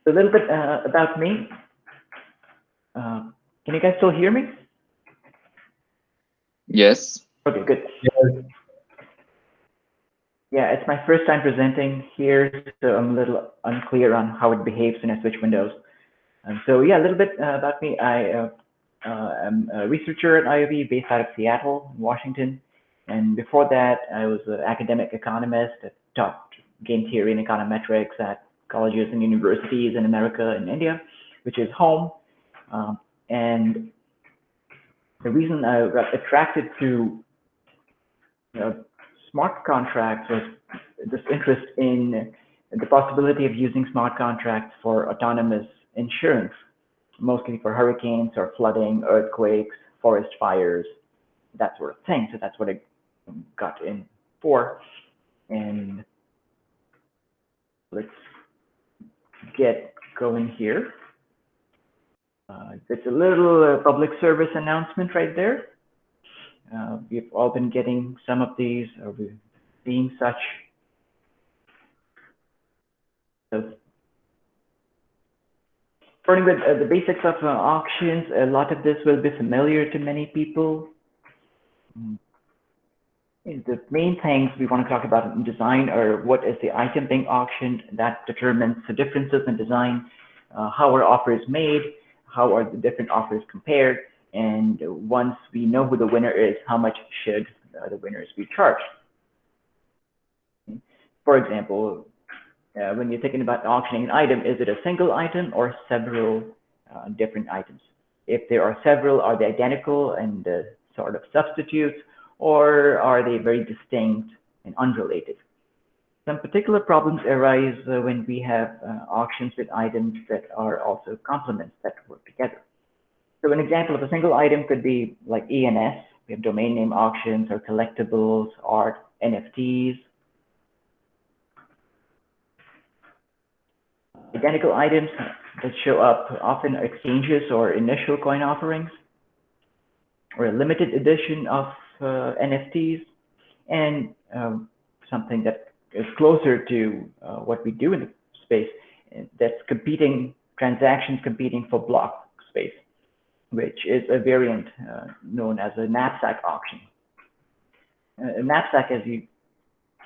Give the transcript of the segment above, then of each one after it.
So a little bit about me. Can you guys still hear me? Yes. Okay, good. Yes. Yeah, it's my first time presenting here, so I'm a little unclear on how it behaves when I switch windows. So yeah, a little bit about me. I am a researcher at IOV based out of Seattle, Washington. And before that, I was an academic economist that taught game theory and econometrics at colleges and universities in America and India, which is home. And the reason I got attracted to smart contracts was this interest in the possibility of using smart contracts for autonomous insurance, mostly for hurricanes or flooding, earthquakes, forest fires, that sort of thing. So that's what I got in for. And let's get going here. It's a little public service announcement right there. We've all been getting some of these, or we've seen such. So, starting with the basics of auctions, a lot of this will be familiar to many people. The main things we want to talk about in design are what is the item being auctioned, that determines the differences in design, how are offers made, how are the different offers compared, and once we know who the winner is, how much should the winners be charged. For example, when you're thinking about auctioning an item, is it a single item or several different items? If there are several, are they identical and sort of substitutes, or are they very distinct and unrelated? Some particular problems arise when we have auctions with items that are also complements that work together. So an example of a single item could be like ENS. We have domain name auctions or collectibles, art, NFTs. Identical items that show up often are exchanges or initial coin offerings, or a limited edition of NFTs, and something that is closer to what we do in the space, that's competing transactions competing for block space, which is a variant known as a knapsack auction. A knapsack, as you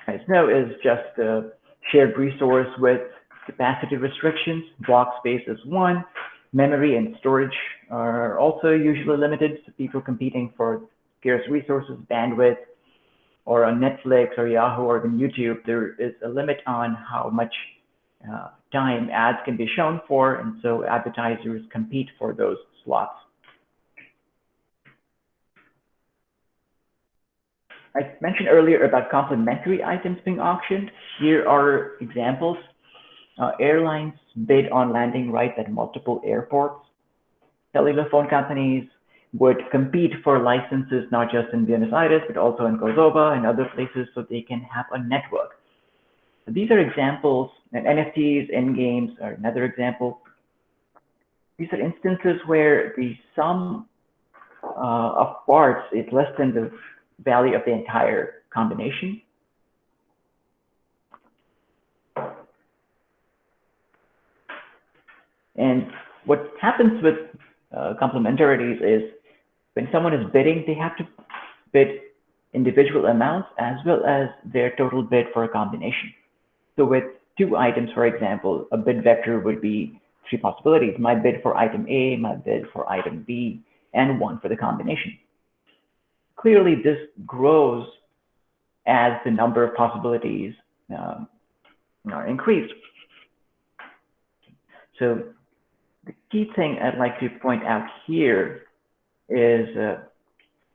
guys know, is just a shared resource with capacity restrictions. Block space is one. Memory and storage are also usually limited, so people competing for scarce resources, bandwidth, or on Netflix or Yahoo or even YouTube, there is a limit on how much time ads can be shown for, and so advertisers compete for those slots. I mentioned earlier about complementary items being auctioned. Here are examples. Airlines bid on landing rights at multiple airports. Cellular phone companies would compete for licenses not just in Buenos Aires, but also in Kosovo and other places so they can have a network. So these are examples, and NFTs, in-games are another example. These are instances where the sum of parts is less than the value of the entire combination. And what happens with complementarities is when someone is bidding, they have to bid individual amounts as well as their total bid for a combination. So with two items, for example, a bid vector would be three possibilities: my bid for item A, my bid for item B, and one for the combination. Clearly, this grows as the number of possibilities are increased. So the key thing I'd like to point out here is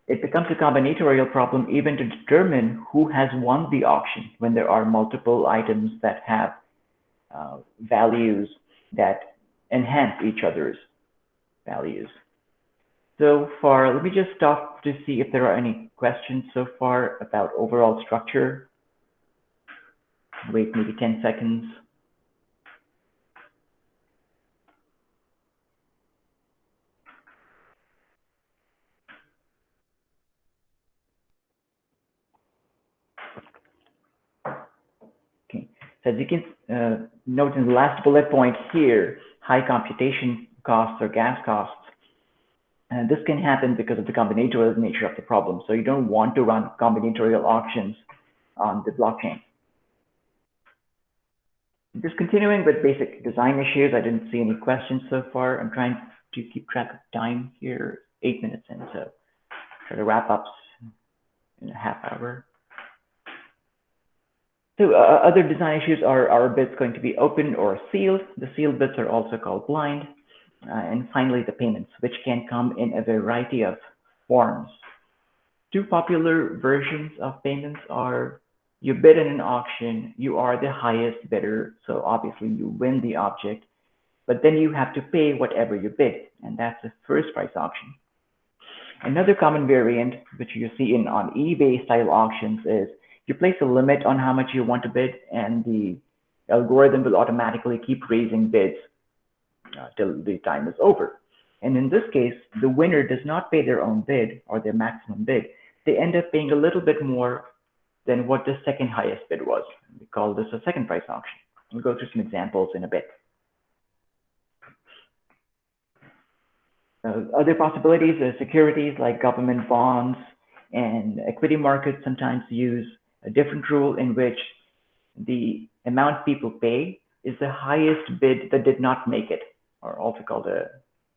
it becomes a combinatorial problem even to determine who has won the auction when there are multiple items that have values that enhance each other's values. So far, let me just stop to see if there are any questions so far about overall structure. Wait maybe 10 seconds. Okay, So as you can note in the last bullet point here, high computation costs or gas costs. And this can happen because of the combinatorial nature of the problem. So you don't want to run combinatorial auctions on the blockchain. Just continuing with basic design issues, I didn't see any questions so far. I'm trying to keep track of time here, 8 minutes in, so try to wrap up in a half hour. So other design issues are bits going to be open or sealed? The sealed bits are also called blind. And finally, the payments, which can come in a variety of forms. Two popular versions of payments are you bid in an auction, you are the highest bidder, so obviously you win the object, but then you have to pay whatever you bid, and that's a first price auction. Another common variant, which you see on eBay style auctions, is you place a limit on how much you want to bid, and the algorithm will automatically keep raising bids till the time is over. And in this case, the winner does not pay their own bid or their maximum bid. They end up paying a little bit more than what the second highest bid was. We call this a second price auction. We'll go through some examples in a bit. Other possibilities are securities like government bonds, and equity markets sometimes use a different rule in which the amount people pay is the highest bid that did not make it, or also called the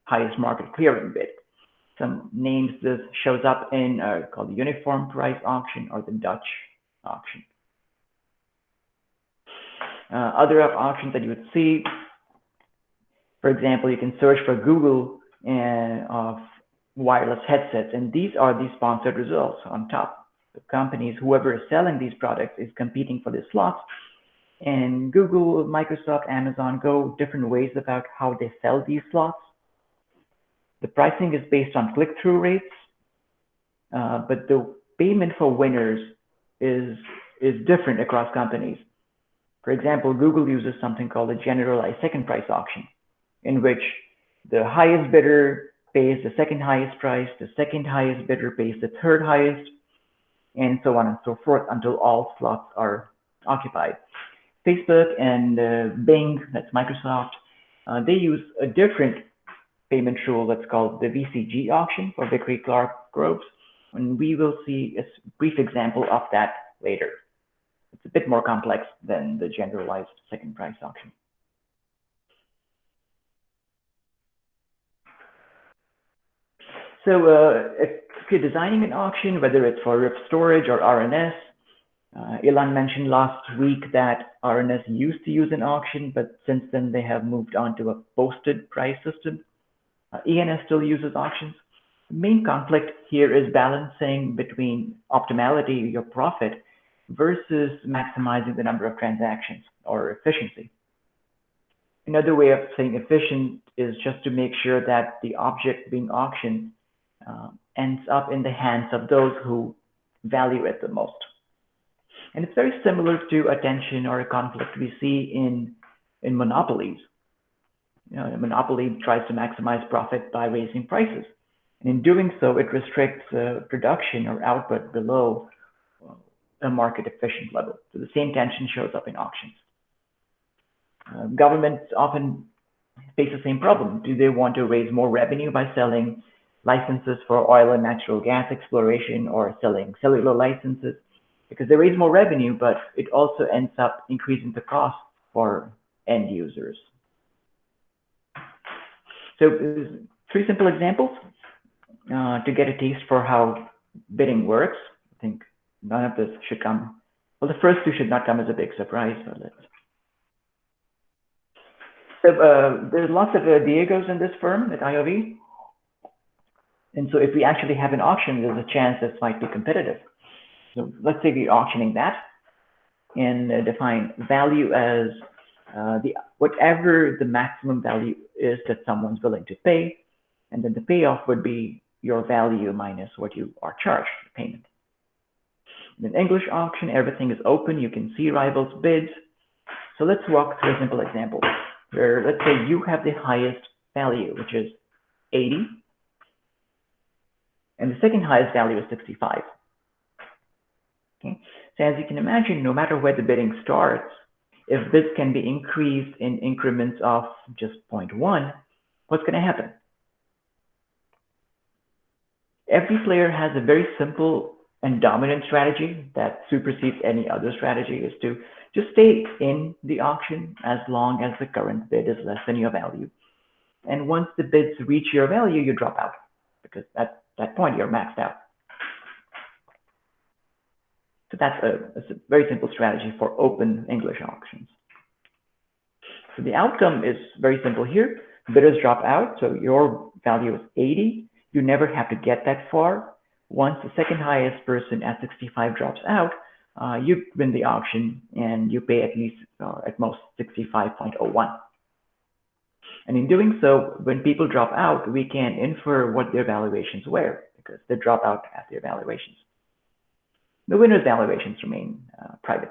highest market clearing bid. Some names this shows up in are called the uniform price auction or the Dutch auction. Other auctions that you would see, for example, you can search for Google of wireless headsets, and these are the sponsored results on top. The companies, whoever is selling these products is competing for the slots, and Google, Microsoft, Amazon go different ways about how they sell these slots. The pricing is based on click-through rates, but the payment for winners is different across companies. For example, Google uses something called a generalized second price auction, in which the highest bidder pays the second highest price, the second highest bidder pays the third highest, and so on and so forth until all slots are occupied. Facebook and Bing, that's Microsoft, they use a different payment rule that's called the VCG auction for Vickrey-Clark groups, and we will see a brief example of that later. It's a bit more complex than the generalized second price auction. So if you're designing an auction, whether it's for RIP storage or RNS, Ilan mentioned last week that RNS used to use an auction, but since then they have moved on to a posted price system. ENS still uses auctions. The main conflict here is balancing between optimality, your profit, versus maximizing the number of transactions or efficiency. Another way of saying efficient is just to make sure that the object being auctioned ends up in the hands of those who value it the most. And it's very similar to a tension or a conflict we see in monopolies. A monopoly tries to maximize profit by raising prices. And in doing so, it restricts production or output below a market efficient level. So the same tension shows up in auctions. Governments often face the same problem. Do they want to raise more revenue by selling licenses for oil and natural gas exploration or selling cellular licenses? Because they raise more revenue, but it also ends up increasing the cost for end users. So three simple examples to get a taste for how bidding works. I think none of this should come, well, the first two should not come as a big surprise. So there's lots of Diegos in this firm at IOV. And so if we actually have an auction, there's a chance this might be competitive. So let's say we're auctioning that and define value as whatever the maximum value is that someone's willing to pay. And then the payoff would be your value minus what you are charged payment. In an English auction, everything is open. You can see rivals' bids. So let's walk through a simple example where let's say you have the highest value, which is 80. And the second highest value is 65. Okay. So as you can imagine, no matter where the bidding starts, if bids can be increased in increments of just 0.1, what's going to happen? Every player has a very simple and dominant strategy that supersedes any other strategy, is to just stay in the auction as long as the current bid is less than your value. And once the bids reach your value, you drop out, because at that point you're maxed out. So that's a very simple strategy for open English auctions. So the outcome is very simple here. Bidders drop out, so your value is 80. You never have to get that far. Once the second highest person at 65 drops out, you win the auction and you pay at least, at most 65.01. And in doing so, when people drop out, we can infer what their valuations were, because they drop out at their valuations. The winner's valuations remain private.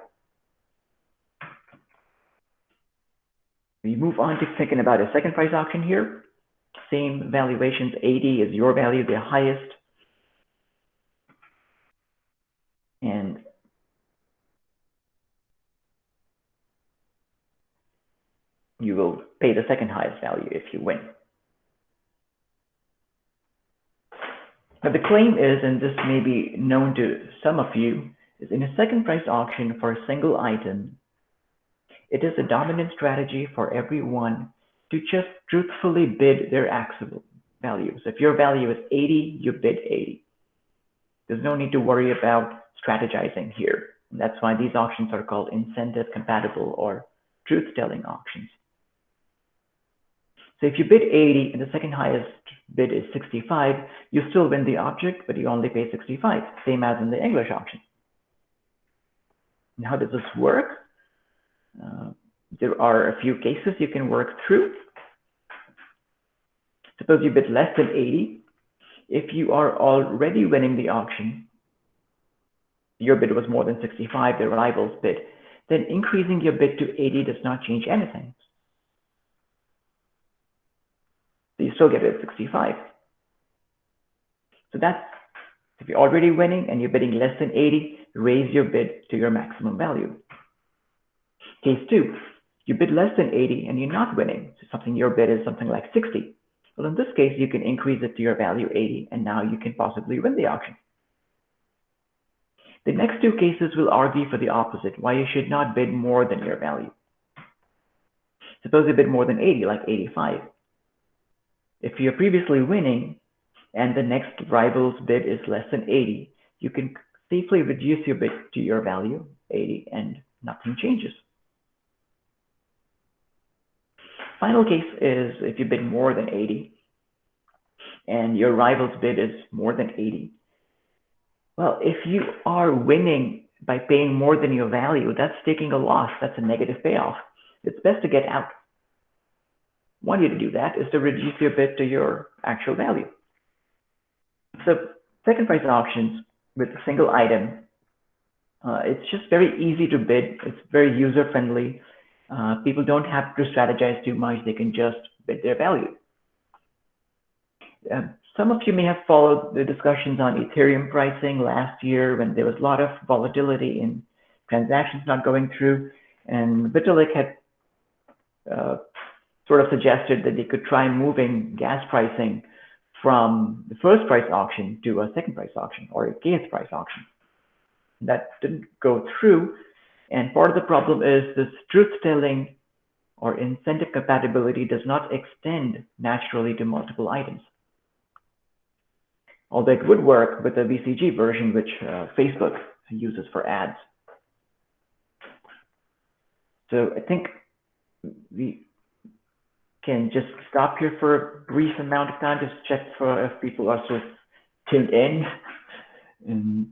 We move on to thinking about a second price auction here. Same valuations, 80 is your value, the highest. And you will pay the second highest value if you win. Now the claim is, and this may be known to some of you, is in a second price auction for a single item, it is a dominant strategy for everyone to just truthfully bid their actual value. So if your value is 80, you bid 80. There's no need to worry about strategizing here. And that's why these auctions are called incentive compatible or truth-telling auctions. So if you bid 80 and the second highest bid is 65, you still win the object, but you only pay 65, same as in the English auction. And how does this work? There are a few cases you can work through. Suppose you bid less than 80. If you are already winning the auction, your bid was more than 65, the rival's bid, then increasing your bid to 80 does not change anything. So you still get it at 65. So that's, if you're already winning and you're bidding less than 80, raise your bid to your maximum value. Case 2, you bid less than 80 and you're not winning. So your bid is something like 60. Well, in this case, you can increase it to your value 80, and now you can possibly win the auction. The next two cases will argue for the opposite, why you should not bid more than your value. Suppose you bid more than 80, like 85. If you're previously winning and the next rival's bid is less than 80, you can safely reduce your bid to your value, 80, and nothing changes. Final case is if you bid more than 80 and your rival's bid is more than 80. Well, if you are winning by paying more than your value, that's taking a loss. That's a negative payoff. It's best to get out. One way to do that is to reduce your bid to your actual value. So second price auctions with a single item, it's just very easy to bid. It's very user-friendly. People don't have to strategize too much. They can just bid their value. Some of you may have followed the discussions on Ethereum pricing last year when there was a lot of volatility in transactions not going through. And Vitalik had sort of suggested that they could try moving gas pricing from the first price auction to a second price auction or a kth price auction. That didn't go through. And part of the problem is this truth-telling or incentive compatibility does not extend naturally to multiple items. Although it would work with the VCG version, which Facebook uses for ads. So I think we can just stop here for a brief amount of time, just check for if people are still tuned in. And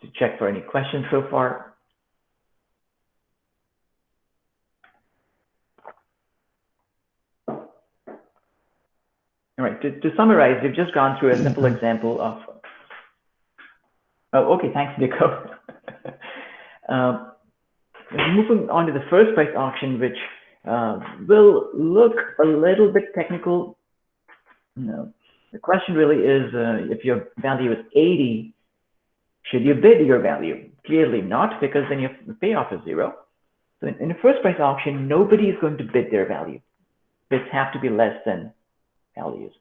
to check for any questions so far. All right, to summarize, we've just gone through a simple example of, oh, okay, thanks, Nico. Moving on to the first price auction, which will look a little bit technical. The question really is, if your value is 80, should you bid your value? Clearly not, because then your payoff is 0. So in a first price auction, nobody is going to bid their value. Bids have to be less than values.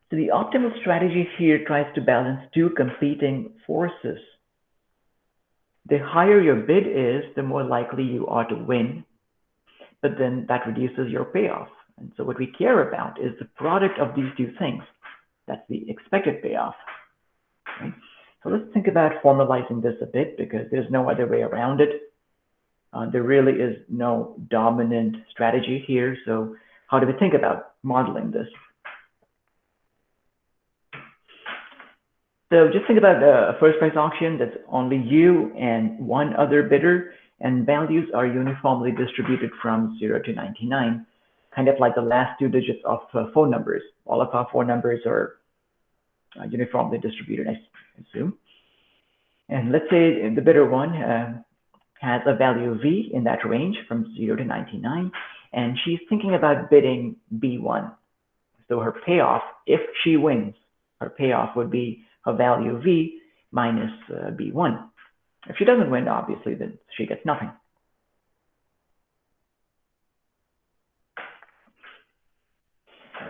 So the optimal strategy here tries to balance two competing forces. The higher your bid is, the more likely you are to win, but then that reduces your payoff. And so what we care about is the product of these two things. That's the expected payoff. Right? So let's think about formalizing this a bit, because there's no other way around it. There really is no dominant strategy here. So how do we think about modeling this? So just think about a first price auction that's only you and one other bidder, and values are uniformly distributed from 0 to 99, kind of like the last two digits of phone numbers. All of our phone numbers are uniformly distributed, I assume. And let's say the bidder one has a value V in that range from 0 to 99, and she's thinking about bidding B1. So her payoff, if she wins, her payoff would be her value V minus B1. If she doesn't win, obviously, then she gets nothing.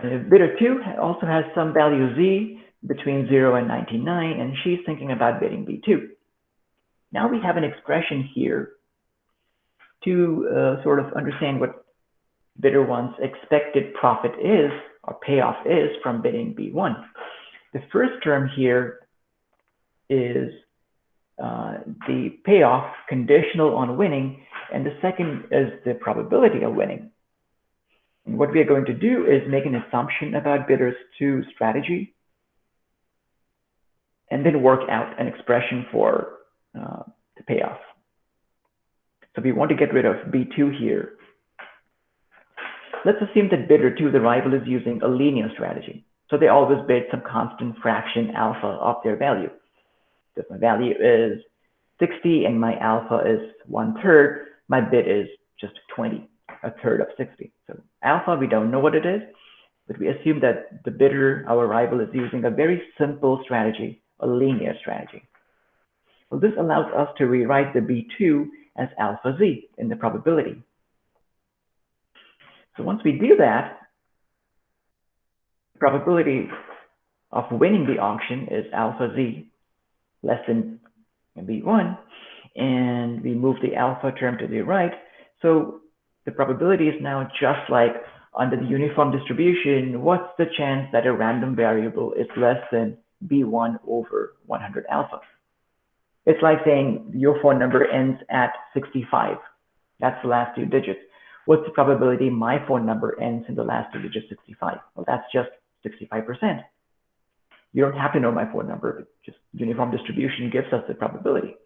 Bidder 2 also has some value Z between 0 and 99, and she's thinking about bidding B2. Now we have an expression here to sort of understand what bidder 1's expected profit is, or payoff is, from bidding B1. The first term here is the payoff conditional on winning, and the second is the probability of winning. And what we are going to do is make an assumption about bidder 2's strategy, and then work out an expression for the payoff. So we want to get rid of B2 here. Let's assume that bidder 2, the rival, is using a linear strategy. So they always bid some constant fraction alpha of their value. So if my value is 60 and my alpha is 1/3, my bid is just 20, 1/3 of 60. So alpha, we don't know what it is, but we assume that the bidder, our rival, is using a very simple strategy, a linear strategy. Well, this allows us to rewrite the B2 as alpha Z in the probability. So once we do that, the probability of winning the auction is alpha Z less than B1, and we move the alpha term to the right. So the probability is now just like under the uniform distribution. What's the chance that a random variable is less than B1 over 100 alpha? It's like saying your phone number ends at 65. That's the last two digits. What's the probability my phone number ends in the last two digits 65? Well, that's just 65%. You don't have to know my phone number, but just uniform distribution gives us the probability.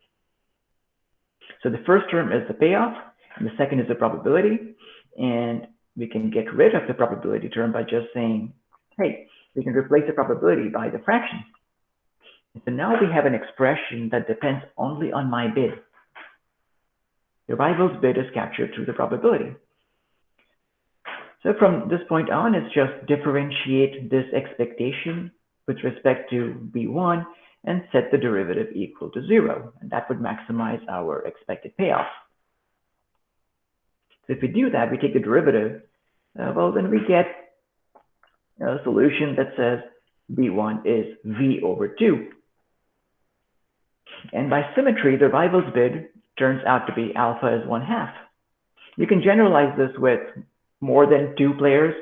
So the first term is the payoff, and the second is the probability. And we can get rid of the probability term by just saying, hey, we can replace the probability by the fraction. And so now we have an expression that depends only on my bid. The rival's bid is captured through the probability. So from this point on, it's just differentiate this expectation with respect to B1 and set the derivative equal to 0. And that would maximize our expected payoff. So if we do that, we take the derivative, well, then we get a solution that says B1 is V over 2. And by symmetry, the rival's bid turns out to be alpha is 1/2. You can generalize this with more than 2 players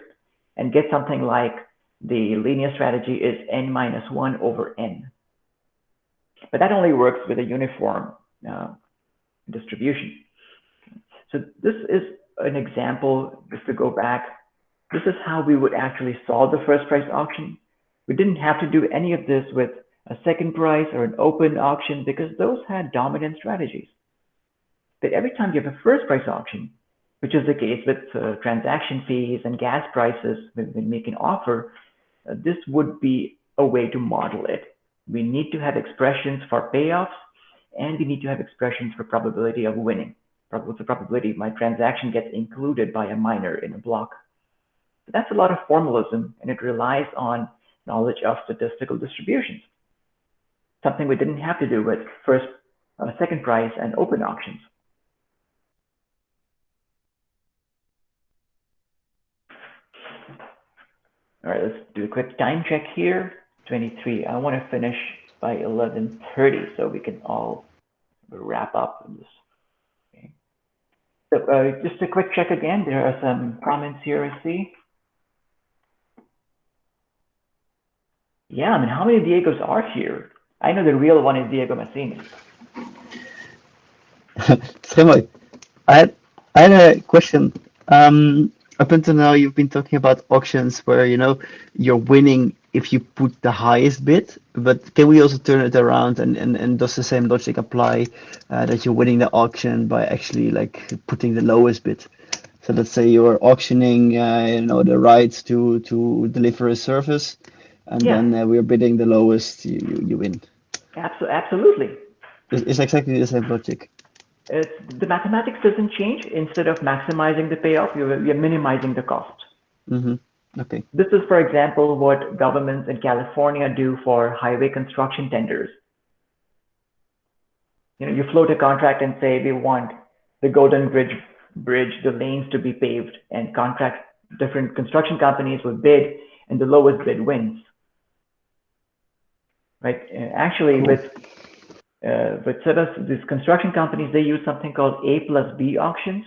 and get something like the linear strategy is n minus 1 over n. But that only works with a uniform distribution. So this is an example, just to go back. This is how we would actually solve the first price auction. We didn't have to do any of this with a second price or an open auction because those had dominant strategies. But every time you have a first price auction, which is the case with transaction fees and gas prices when we make an offer, this would be a way to model it. We need to have expressions for payoffs, and we need to have expressions for probability of winning. What's the probability my transaction gets included by a miner in a block? But that's a lot of formalism, and it relies on knowledge of statistical distributions. something we didn't have to do with first, second price, and open auctions. All right, let's do a quick time check here. 23. I want to finish by 11:30 so we can all wrap up this. Okay. So just a quick check again. There are some comments here I see. Yeah, I mean, how many Diegos are here? I know the real one is Diego Massini. Shreemoy, I had a question. Up until now, you've been talking about auctions where, you're winning if you put the highest bid, but can we also turn it around and does the same logic apply that you're winning the auction by actually like putting the lowest bid? So let's say you're auctioning, the rights to deliver a service, and Yeah, then we're bidding the lowest, you win. absolutely. It's exactly the same logic. The mathematics doesn't change. Instead of maximizing the payoff, you're minimizing the cost. Okay. This is, for example, what governments in California do for highway construction tenders. You float a contract and say we want the Golden Bridge, the lanes to be paved, and contract different construction companies would bid, and the lowest bid wins. Right? Actually, Cool. with sort of these construction companies, they use something called A+B auctions.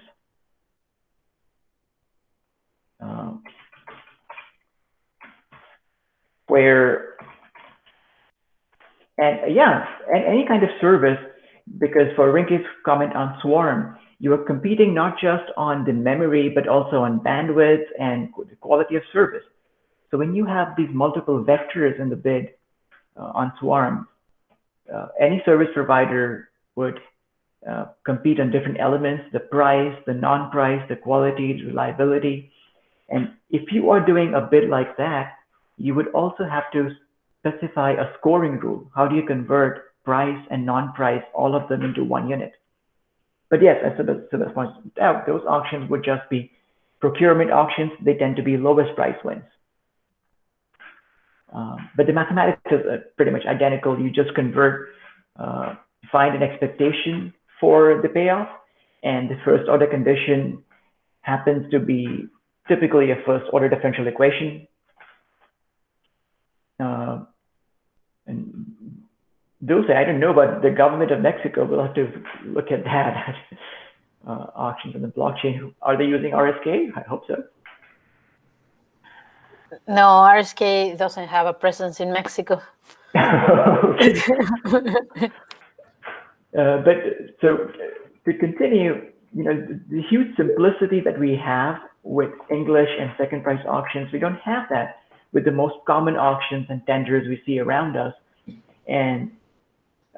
Where, and yeah, and any kind of service, because for Rinke's comment on Swarm, you are competing not just on the memory, but also on bandwidth and the quality of service. So when you have these multiple vectors in the bid on Swarm, any service provider would compete on different elements, the price, the non-price, the quality, the reliability. And if you are doing a bid like that, you would also have to specify a scoring rule. How do you convert price and non-price, all of them into one unit? But yes, as Sebastian pointed out, those auctions would just be procurement auctions. They tend to be lowest price wins. But the mathematics is pretty much identical. You just convert, find an expectation for the payoff, and the first order condition happens to be typically a first order differential equation. And those, I don't know, but the government of Mexico will have to look at that. Auctions on the blockchain. Are they using RSK? I hope so. No, RSK doesn't have a presence in Mexico. But so to continue, the huge simplicity that we have with English and second price auctions, we don't have that with the most common auctions and tenders we see around us. And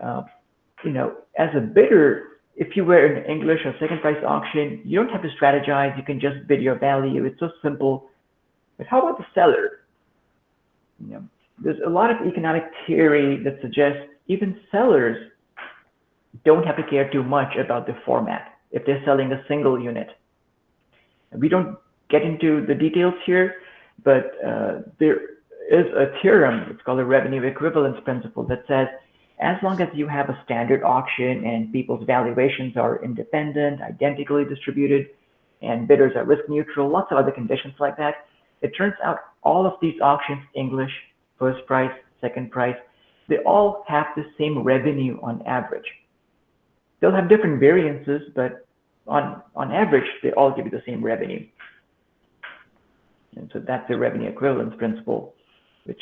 as a bidder, if you were in English or second price auction, you don't have to strategize. You can just bid your value. It's so simple. But how about the seller? There's a lot of economic theory that suggests even sellers don't have to care too much about the format if they're selling a single unit. We don't get into the details here, but there is a theorem, it's called the revenue equivalence principle, that says as long as you have a standard auction and people's valuations are independent, identically distributed, and bidders are risk neutral, lots of other conditions like that, it turns out all of these auctions, English, first price, second price, they all have the same revenue on average. They'll have different variances, but on average, they all give you the same revenue. And so that's the revenue equivalence principle, which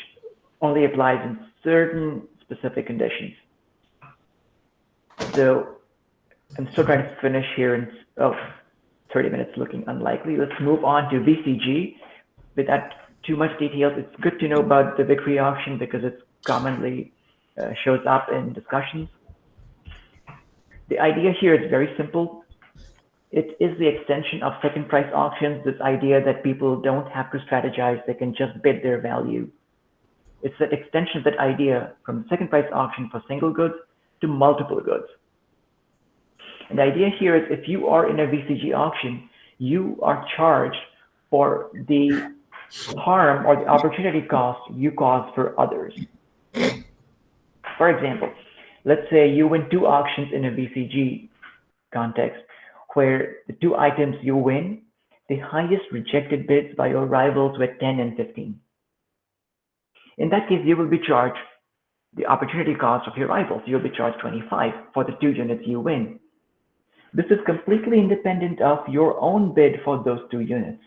only applies in certain specific conditions. So I'm still trying to finish here in 30 minutes looking unlikely. Let's move on to VCG. Without too much details, it's good to know about the Victory auction because it commonly shows up in discussions. The idea here is very simple. It is the extension of second price auctions, this idea that people don't have to strategize, they can just bid their value. It's that extension of that idea from second price auction for single goods to multiple goods. And the idea here is if you are in a VCG auction, you are charged for the harm or the opportunity cost you cause for others. For example, let's say you win 2 auctions in a VCG context, where the 2 items you win, the highest rejected bids by your rivals were 10 and 15. In that case, you will be charged the opportunity cost of your rivals. You'll be charged 25 for the 2 units you win. This is completely independent of your own bid for those 2 units.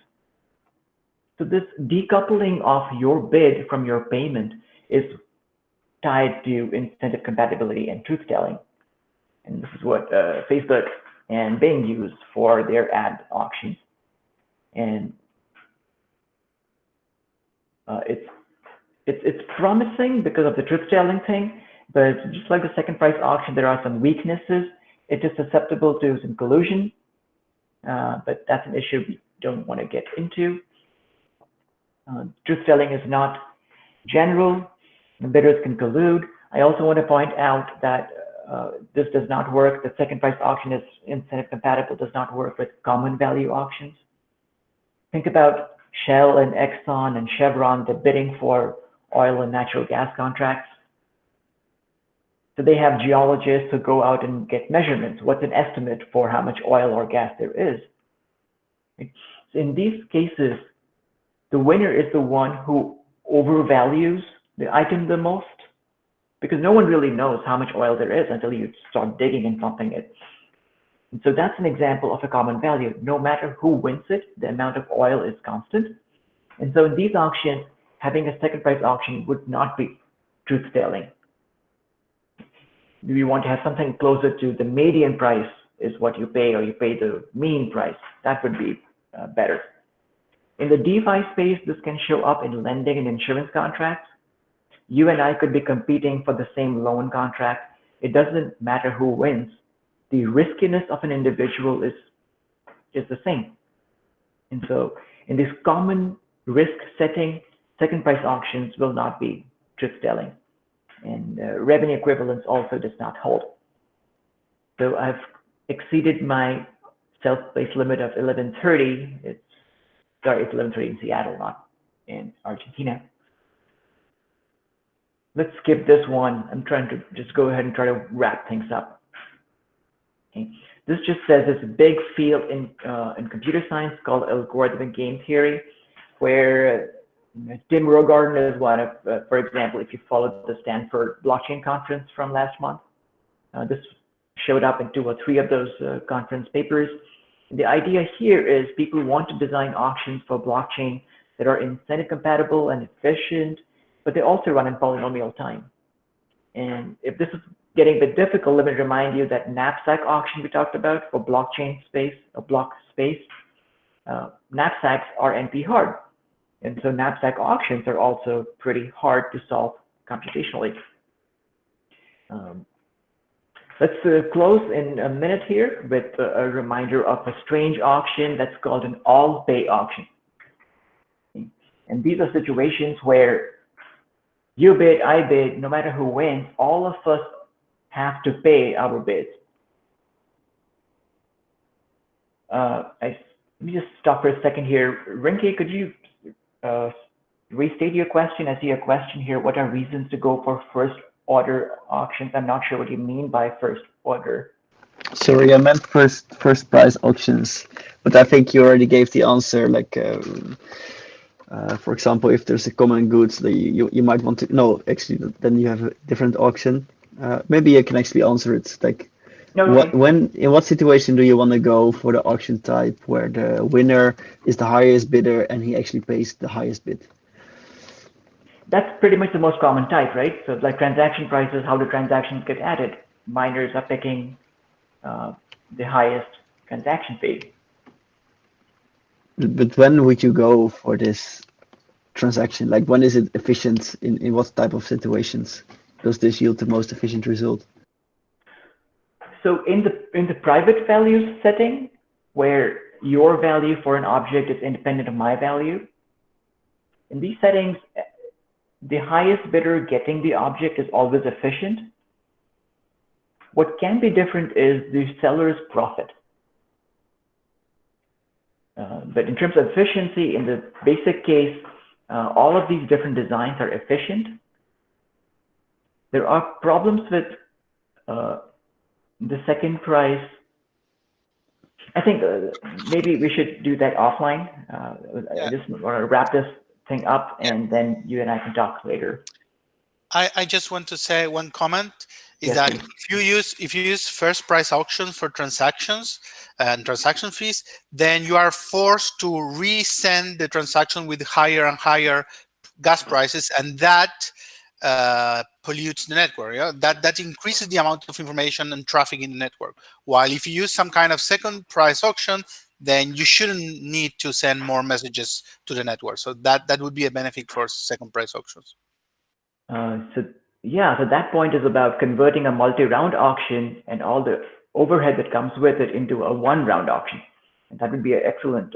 So this decoupling of your bid from your payment is tied to incentive compatibility and truth telling. And this is what Facebook and Bing use for their ad auctions. And it's promising because of the truth telling thing, but just like the second price auction, there are some weaknesses. It is susceptible to some collusion, but that's an issue we don't want to get into. Truth telling is not general. The bidders can collude. I also want to point out that this does not work. The second price auction is incentive compatible, does not work with common value auctions. Think about Shell and Exxon and Chevron, they're bidding for oil and natural gas contracts. So they have geologists who go out and get measurements. What's an estimate for how much oil or gas there is? So in these cases, the winner is the one who overvalues the item the most, because no one really knows how much oil there is until you start digging and pumping it. And so that's an example of a common value. No matter who wins it, the amount of oil is constant. And so in these auctions, having a second price auction would not be truth telling. Do you want to have something closer to the median price is what you pay, or you pay the mean price? That would be better. In the DeFi space, this can show up in lending and insurance contracts. You and I could be competing for the same loan contract. It doesn't matter who wins. The riskiness of an individual is the same. And so in this common risk setting, second price auctions will not be truth telling. And revenue equivalence also does not hold. So I've exceeded my self-paced limit of 11:30. It's 11:30 in Seattle, not in Argentina. Let's skip this one. I'm trying to just go ahead and try to wrap things up. Okay. This just says it's a big field in computer science called algorithmic game theory, where Tim Rogarden is one of, for example, if you followed the Stanford blockchain conference from last month, this showed up in 2 or 3 of those conference papers. The idea here is people want to design auctions for blockchain that are incentive compatible and efficient, but they also run in polynomial time. And if this is getting a bit difficult, let me remind you that knapsack auction we talked about for blockchain space, or block space, knapsacks are NP hard. And so knapsack auctions are also pretty hard to solve computationally. Let's close in a minute here with a reminder of a strange auction that's called an all-pay auction. And these are situations where you bid, I bid, no matter who wins, all of us have to pay our bids. Let me just stop for a second here. Rinke, could you restate your question? I see a question here. What are reasons to go for first order auctions? I'm not sure what you mean by first order. Sorry, I meant first price auctions, but I think you already gave the answer. Like, for example, if there's a common goods that you might want to. No, actually, then you have a different auction. Maybe you can actually answer it. Like, Okay. in what situation do you want to go for the auction type where the winner is the highest bidder and he actually pays the highest bid? That's pretty much the most common type, right? So like transaction prices, how do transactions get added? Miners are picking the highest transaction fee. But when would you go for this transaction? Like, when is it efficient? In what type of situations does this yield the most efficient result? So in the private values setting, where your value for an object is independent of my value, in these settings, the highest bidder getting the object is always efficient. What can be different is the seller's profit. But in terms of efficiency, in the basic case, all of these different designs are efficient. there are problems with the second price. I think maybe we should do that offline. I just want to wrap this thing up, and then you and I can talk later. I just want to say one comment is Yes, that please. if you use first price auctions for transactions and transaction fees, then you are forced to resend the transaction with higher and higher gas prices, and that pollutes the network. Yeah? That increases the amount of information and traffic in the network. While if you use some kind of second price auction, then you shouldn't need to send more messages to the network. So that would be a benefit for second price auctions. So yeah, so that point is about converting a multi-round auction and all the overhead that comes with it into a one-round auction. And that would be an excellent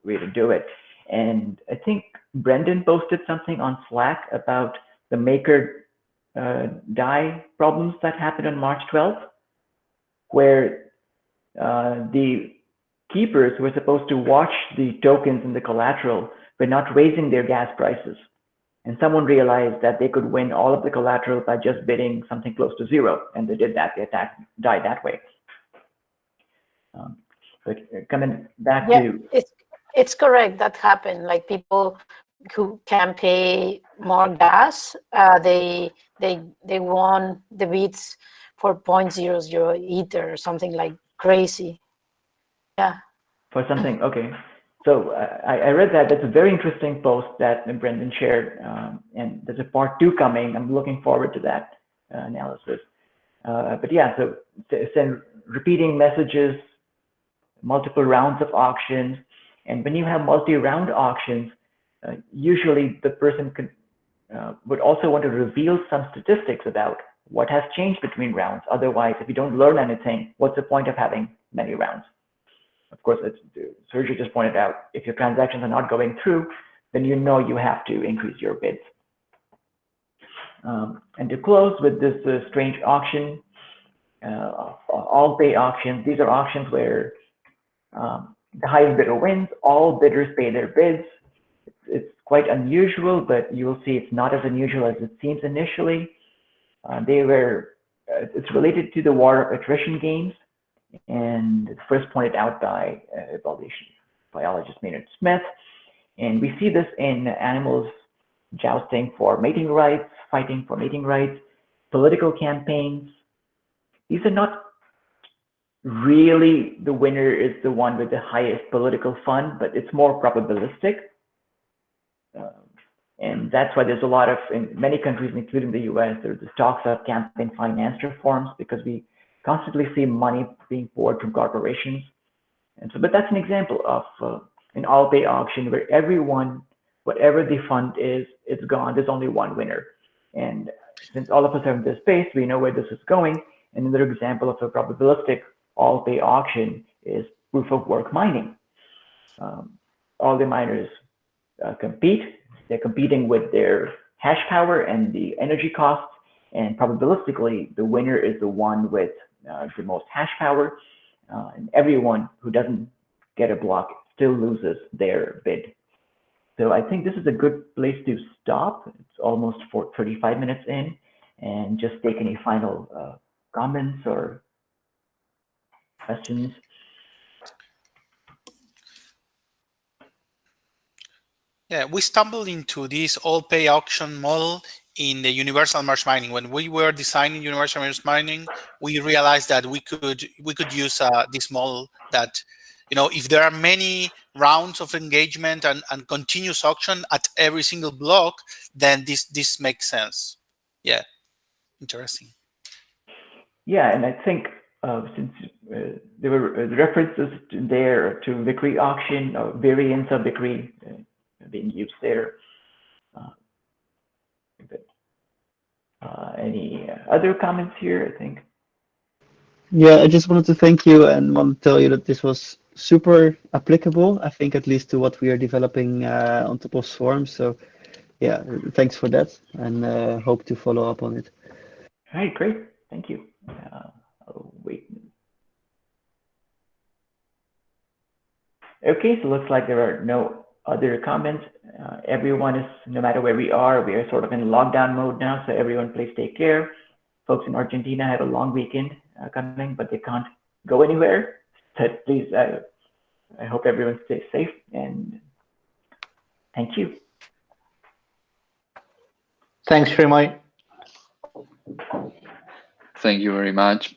way to do it. And I think Brendan posted something on Slack about the maker die problems that happened on March 12th, where the keepers who were supposed to watch the tokens and the collateral were not raising their gas prices. And someone realized that they could win all of the collateral by just bidding something close to zero. And they did that, they died that way. But coming back to... It's correct, that happened. Like people who can pay more gas, they won the bids for 0.00 ether or something like crazy. Yeah. For something, okay. So I read that. That's a very interesting post that Brendan shared, and there's a part 2 coming. I'm looking forward to that analysis. But yeah, so send repeating messages, multiple rounds of auctions, and when you have multi-round auctions, usually the person would also want to reveal some statistics about what has changed between rounds. Otherwise, if you don't learn anything, what's the point of having many rounds? Of course, as Sergio just pointed out, if your transactions are not going through, then you know you have to increase your bids. And to close with this strange auction, all pay auctions, these are auctions where the highest bidder wins, all bidders pay their bids. It's quite unusual, but you will see it's not as unusual as it seems initially. It's related to the war of attrition games, and it's first pointed out by evolution biologist Maynard Smith. And we see this in animals jousting for mating rights, fighting for mating rights, political campaigns. These are not really the winner is the one with the highest political fund, but it's more probabilistic. And that's why there's a lot of, in many countries, including the US, there's talks of campaign finance reforms, because we constantly see money being poured from corporations. And so, but that's an example of an all-pay auction where everyone, whatever the fund is, it's gone. There's only one winner. And since all of us are in this space, we know where this is going. And another example of a probabilistic all-pay auction is proof of work mining. All the miners compete. They're competing with their hash power and the energy costs. And probabilistically, the winner is the one with the most hash power. And everyone who doesn't get a block still loses their bid. So I think this is a good place to stop. It's almost 35 minutes in, and just take any final comments or questions. Yeah, we stumbled into this all-pay auction model in the universal merge mining. When we were designing universal merge mining, we realized that we could use this model that, you know, if there are many rounds of engagement and continuous auction at every single block, then this makes sense. Yeah, interesting. Yeah, and I think since there were references there to Vickrey auction or variants of Vickrey being used there. Any other comments here, I think? Yeah, I just wanted to thank you and want to tell you that this was super applicable, I think, at least to what we are developing on top of Swarm. So yeah, thanks for that, and hope to follow up on it. All right, great. Thank you. I'll wait. Okay, so looks like there are no other comments. everyone is, no matter where we are sort of in lockdown mode now. So everyone, please take care. Folks in Argentina have a long weekend coming, but they can't go anywhere. But please, I hope everyone stays safe, and thank you. Thanks, Shreemoy. Thank you very much.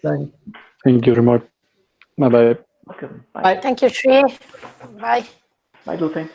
Thank you very much. Bye-bye. Welcome. Bye. Bye. Thank you, Shree. Bye. Bye, Dulce.